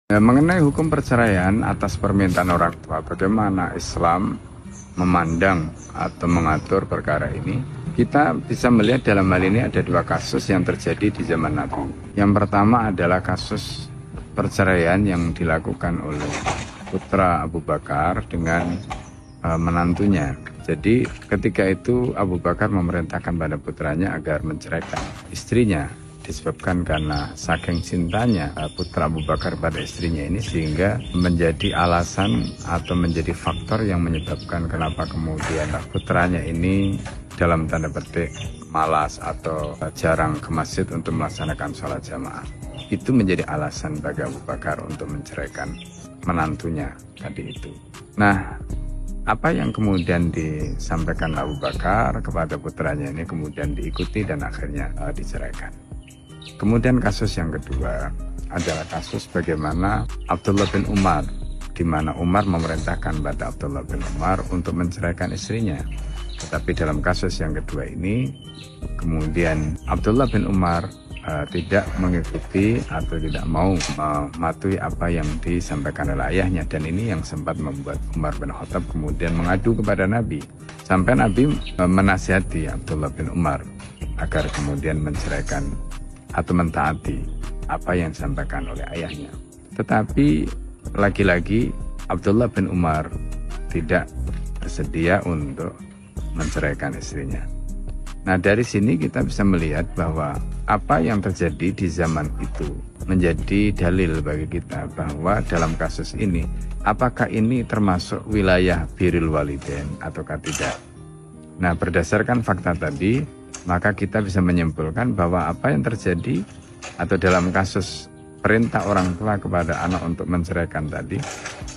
Mengenai hukum perceraian atas permintaan orang tua, bagaimana Islam memandang atau mengatur perkara ini? Kita bisa melihat dalam hal ini ada dua kasus yang terjadi di zaman Nabi. Yang pertama adalah kasus perceraian yang dilakukan oleh putra Abu Bakar dengan menantunya. Jadi ketika itu Abu Bakar memerintahkan pada putranya agar menceraikan istrinya, disebabkan karena saking cintanya putra Abu Bakar pada istrinya ini, sehingga menjadi alasan atau menjadi faktor yang menyebabkan kenapa kemudian putranya ini dalam tanda petik malas atau jarang ke masjid untuk melaksanakan sholat jamaah. Itu menjadi alasan bagi Abu Bakar untuk menceraikan menantunya tadi itu. Nah, apa yang kemudian disampaikan Abu Bakar kepada putranya ini kemudian diikuti dan akhirnya diceraikan. Kemudian kasus yang kedua adalah kasus bagaimana Abdullah bin Umar, di mana Umar memerintahkan pada Abdullah bin Umar untuk menceraikan istrinya. Tetapi dalam kasus yang kedua ini, kemudian Abdullah bin Umar tidak mengikuti atau tidak mau mematuhi apa yang disampaikan oleh ayahnya, dan ini yang sempat membuat Umar bin Khattab kemudian mengadu kepada Nabi, sampai Nabi menasihati Abdullah bin Umar agar kemudian menceraikan atau mentaati apa yang disampaikan oleh ayahnya. Tetapi lagi-lagi Abdullah bin Umar tidak bersedia untuk menceraikan istrinya. Nah, dari sini kita bisa melihat bahwa apa yang terjadi di zaman itu menjadi dalil bagi kita bahwa dalam kasus ini, apakah ini termasuk wilayah birrul walidain ataukah tidak. Nah, berdasarkan fakta tadi, maka kita bisa menyimpulkan bahwa apa yang terjadi atau dalam kasus perintah orang tua kepada anak untuk menceraikan tadi,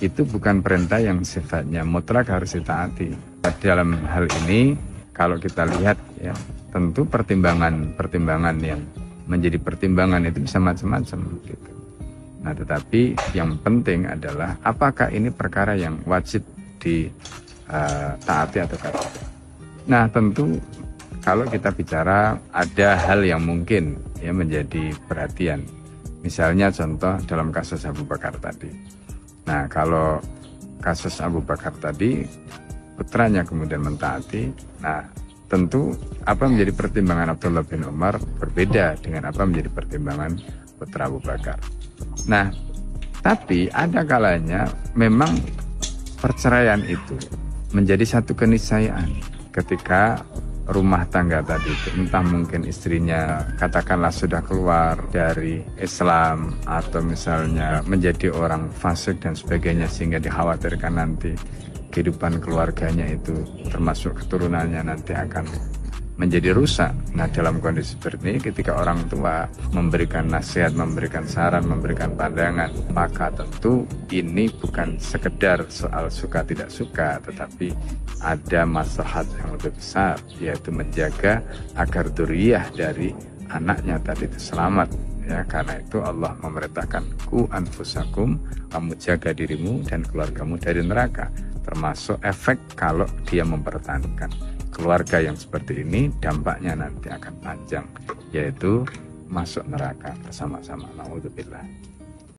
itu bukan perintah yang sifatnya mutlak harus ditaati. Dalam hal ini, kalau kita lihat ya, tentu pertimbangan yang menjadi pertimbangan itu bisa macam-macam gitu. Nah, tetapi yang penting adalah apakah ini perkara yang wajib ditaati atau tidak. Nah, tentu kalau kita bicara ada hal yang mungkin ya menjadi perhatian. Misalnya contoh dalam kasus Abu Bakar tadi. Nah, kalau kasus Abu Bakar tadi putranya kemudian mentaati, nah tentu apa menjadi pertimbangan Abdullah bin Umar berbeda dengan apa menjadi pertimbangan putra Abu Bakar. Nah, tapi ada kalanya memang perceraian itu menjadi satu keniscayaan ketika rumah tangga tadi itu, entah mungkin istrinya katakanlah sudah keluar dari Islam atau misalnya menjadi orang fasik dan sebagainya, sehingga dikhawatirkan nanti kehidupan keluarganya itu termasuk keturunannya nanti akan menjadi rusak. Nah, dalam kondisi seperti ini ketika orang tua memberikan nasihat, memberikan saran, memberikan pandangan, maka tentu ini bukan sekedar soal suka tidak suka, tetapi ada maslahat yang lebih besar, yaitu menjaga agar dzurriyyah dari anaknya tadi itu selamat. Ya, karena itu Allah memerintahkan ku anfusakum, kamu jaga dirimu dan keluargamu dari neraka. Termasuk efek kalau dia mempertahankan keluarga yang seperti ini, dampaknya nanti akan panjang, yaitu masuk neraka bersama-sama. Naudzubillah.